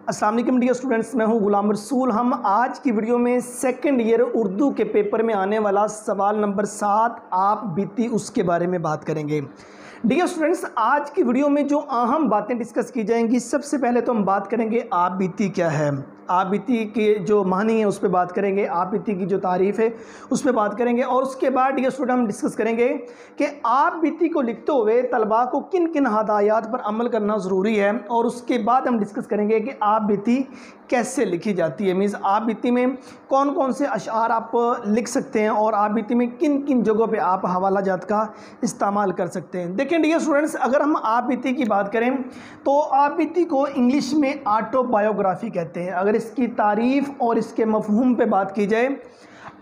अस्सलाम वालेकुम dear students, मैं हूं गुलाम रसूल। हम आज की वीडियो में सेकंड ईयर उर्दू के पेपर में आने वाला सवाल नंबर 7 आप बीती उसके बारे में बात करेंगे। डियर स्टूडेंट्स, आज की वीडियो में जो अहम बातें डिस्कस की जाएंगी, सबसे पहले तो हम बात करेंगे आप बीती क्या है, आप बीती के जो मानी है उस पर बात करेंगे, आप बीती की जो तारीफ़ है उस पर बात करेंगे और उसके बाद डियर स्टूडेंट हम डिस्कस करेंगे कि आप बीती को लिखते हुए तलबा को किन किन हदायत पर अमल करना ज़रूरी है और उसके बाद हम डिस्कस करेंगे कि आप बीती कैसे लिखी जाती है। मीन्स आप बीती में कौन कौन से अशआर आप लिख सकते हैं और आप बीती में किन किन जगहों पे आप हवाला जात का इस्तेमाल कर सकते हैं। देखें डियर स्टूडेंट्स, अगर हम आप बीती की बात करें तो आप बीती को इंग्लिश में ऑटोबायोग्राफी कहते हैं। अगर इसकी तारीफ़ और इसके मफहूम पे बात की जाए,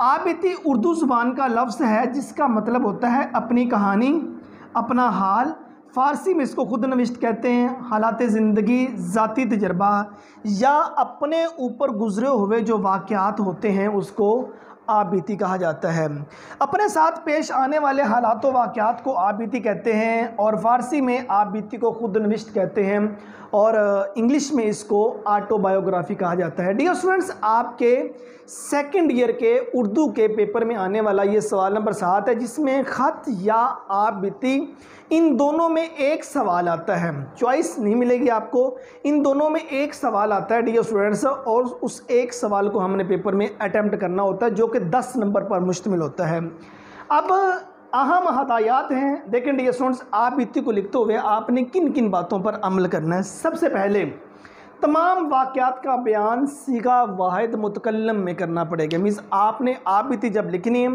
आप बीती उर्दू ज़ुबान का लफ्ज़ है जिसका मतलब होता है अपनी कहानी, अपना हाल। फ़ारसी में इसको खुद नविश्त कहते हैं। हालात ज़िंदगी, ज़ाती तजर्बा या अपने ऊपर गुज़रे हुए जो वाक़यात होते हैं उसको आप बीती कहा जाता है। अपने साथ पेश आने वाले हालात व वाक़यात को आप बीती कहते हैं और फ़ारसी में आप बीती को खुद नविश्त कहते हैं और इंग्लिश में इसको ऑटोबायोग्राफी कहा जाता है। डियर स्टूडेंट्स, आपके सेकंड ईयर के उर्दू के पेपर में आने वाला ये सवाल नंबर 7 है जिसमें ख़त या आप बीती इन दोनों में एक सवाल आता है। चॉइस नहीं मिलेगी आपको, इन दोनों में एक सवाल आता है डियर स्टूडेंट्स और उस एक सवाल को हमने पेपर में अटैम्प्ट करना होता है जो कि 10 नंबर पर मुश्तमिल होता है। अब अहम हदायत हैं। देखें डियर स्टूडेंट्स, आप बीती को लिखते हुए आपने किन किन बातों पर अमल करना है। सबसे पहले तमाम वाक़यात का बयान सीगा वाहिद मुतकल्लम में करना पड़ेगा। मीन्स आपने आप बीती जब लिखनी है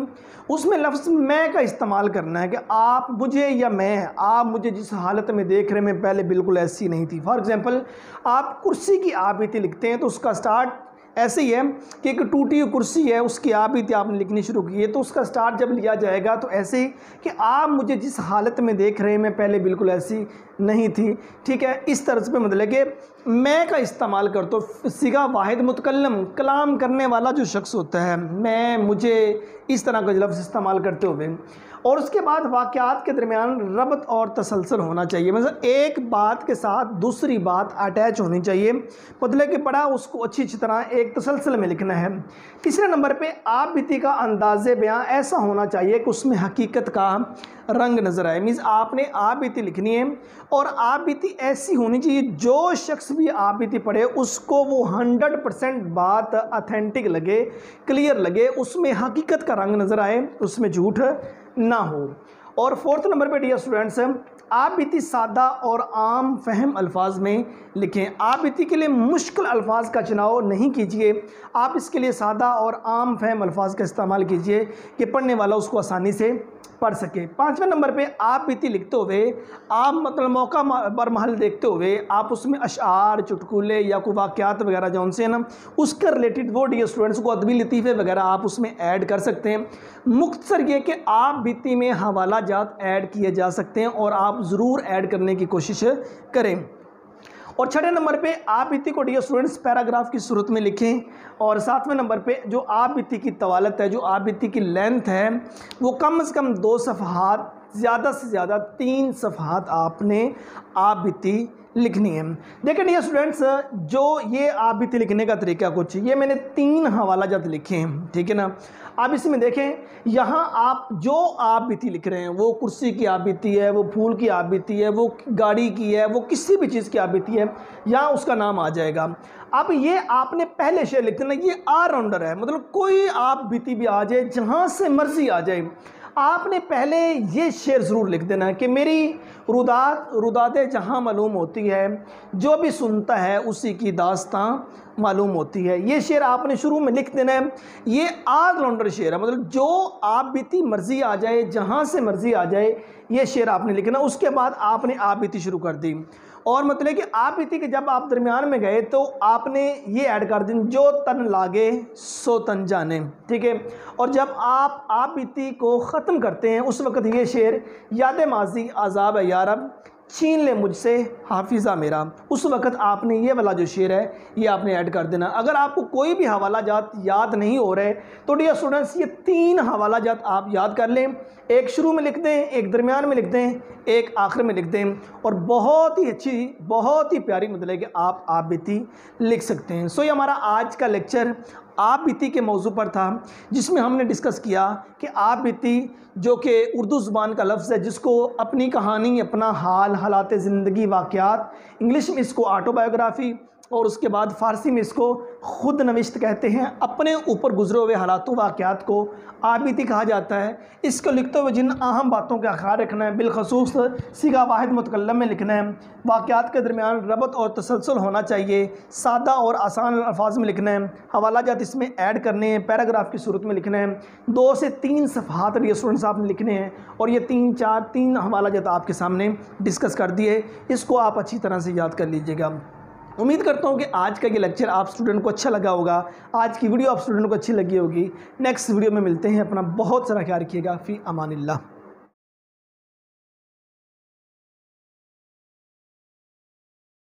उसमें लफ्ज़ मैं का इस्तेमाल करना है कि आप मुझे या मैं, आप मुझे जिस हालत में देख रहे हैं पहले बिल्कुल ऐसी नहीं थी। फॉर एग्ज़ाम्पल, आप कुर्सी की आप बीती लिखते हैं तो उसका स्टार्ट ऐसे ही है कि एक टूटी हुई कुर्सी है, उसकी आप बीती आपने लिखनी शुरू की है तो उसका स्टार्ट जब लिया जाएगा तो ऐसे ही कि आप मुझे जिस हालत में देख रहे हैं मैं पहले बिल्कुल ऐसी नहीं थी। ठीक है, इस तरह पे मतलब कि मैं का इस्तेमाल कर तो सिगा वाहिद मुतकल्लम, कलाम करने वाला जो शख्स होता है, मैं, मुझे, इस तरह का लफ्ज़ इस्तेमाल करते हुए। और उसके बाद वाक़यात के दरमियान रब्त और तसलसल होना चाहिए। मतलब एक बात के साथ दूसरी बात अटैच होनी चाहिए, मतलब कि पढ़ा उसको अच्छी तरह एक तसलसल में लिखना है। तीसरे नंबर पे आप बीती का अंदाज़े बयां ऐसा होना चाहिए कि उसमें हकीकत का रंग नज़र आए। मीन्स आपने आप बीती लिखनी है और आप बीती ऐसी होनी चाहिए जो शख्स भी आप बीती पढ़े उसको वो 100% बात ऑथेंटिक लगे, क्लियर लगे, उसमें हकीकत का रंग नज़र आए, उसमें झूठ ना हो। और फोर्थ नंबर पे डियर स्टूडेंट्स, आप बीती सादा और आम फहम अल्फाज में लिखें। आप बीती के लिए मुश्किल अल्फाज का चुनाव नहीं कीजिए, आप इसके लिए सादा और आम फहम अल्फाज का इस्तेमाल कीजिए कि पढ़ने वाला उसको आसानी से पढ़ सके। 5वें नंबर पे आप बीती लिखते हुए आप मतलब मौका बर महल देखते हुए आप उसमें अशआर, चुटकुले या कोई वाक़यात वगैरह जो उनसे है ना उसके रिलेटेड वो डियर स्टूडेंट्स को अदबी लतीफ़े वगैरह आप उसमें ऐड कर सकते हैं। मुख्तसर ये कि आप बीती में हवाला जात ऐड किए जा सकते हैं और आप ज़रूर ऐड करने की कोशिश करें। और 6वें नंबर पे आप बीती को डियर स्टूडेंट्स पैराग्राफ की सूरत में लिखें। और 7वें नंबर पे जो आप बीती की तवालत है, जो आप बीती की लेंथ है, वो कम से कम 2 सफ़हात, ज़्यादा से ज़्यादा 3 सफ़हात आपने आप बीती लिखनी है। देखिए डियर स्टूडेंट्स, जो ये आप बीती लिखने का तरीका कुछ ये मैंने 3 हवाला जात लिखे हैं, ठीक है ना। आप इसमें देखें, यहाँ आप जो आप बीती लिख रहे हैं वो कुर्सी की आप बीती है, वो फूल की आप बीती है, वो गाड़ी की है, वो किसी भी चीज़ की आप बीती है, यहाँ उसका नाम आ जाएगा। अब ये आपने पहले शेर लिख देना, ये ऑलराउंडर है, मतलब कोई आप बीती भी आ जाए, जहाँ से मर्जी आ जाए, आपने पहले ये शेर ज़रूर लिख देना कि मेरी रुदाते जहाँ मालूम होती है, जो भी सुनता है उसी की दास्तां मालूम होती है। ये शेर आपने शुरू में लिख देना है। ये ऑलराउंडर शेर है, मतलब जो आप बीती मर्ज़ी आ जाए, जहाँ से मर्ज़ी आ जाए, ये शेर आपने लिखना। उसके बाद आपने आप बीती शुरू कर दी और मतलब कि आप बीती के जब आप दरमियान में गए तो आपने ये ऐड कर दी, जो तन लागे सो तन जाने, ठीक है। और जब आप बीती को ख़त्म करते हैं उस वक़्त ये शेर, याद माजी आज़ाब है यारब, छीन ले मुझसे हाफिज़ा मेरा। उस वक़्त आपने ये वाला जो शेर है ये आपने ऐड कर देना। अगर आपको कोई भी हवाला जात याद नहीं हो रहे तो डियर स्टूडेंट्स ये 3 हवाला जात आप याद कर लें। एक शुरू में लिख दें, एक दरमियान में लिख दें, एक आखिर में लिख दें, और बहुत ही अच्छी, बहुत ही प्यारी मतलब कि आप बीती लिख सकते हैं। सो ये हमारा आज का लेक्चर आप बीती के मौजू पर था, जिसमें हमने डिस्कस किया कि आप बीती जो कि उर्दू ज़ुबान का लफ्ज़ है, जिसको अपनी कहानी, अपना हाल, हालात ज़िंदगी, वाक़यात, इंग्लिश में इसको ऑटोबायोग्राफ़ी और उसके बाद फ़ारसी में इसको ख़ुद नविश्त कहते हैं। अपने ऊपर गुजरे हुए हालातों वाक़यात को आबिती कहा जाता है। इसको लिखते हुए जिन अहम बातों का ख्याल रखना है, बिलखसूस सीगा वाहिद मुतकल्लम में लिखना है, वाक़यात के दरमियान रबत और तसलसल होना चाहिए, सादा और आसान अल्फाज में लिखना है, हवाला जात इसमें ऐड करने हैं, पैराग्राफ की सूरत में लिखना है, 2 से 3 सफ़हात डियर स्टूडेंट्स आपने लिखने हैं, और ये 3 हवाला जात आपके सामने डिस्कस कर दिए। इसको आप अच्छी तरह से याद कर लीजिएगा। उम्मीद करता हूँ कि आज का ये लेक्चर आप स्टूडेंट को अच्छा लगा होगा, आज की वीडियो आप स्टूडेंट को अच्छी लगी होगी। नेक्स्ट वीडियो में मिलते हैं। अपना बहुत सारा ख्याल रखिएगा। फ़ी अमानिल्लाह।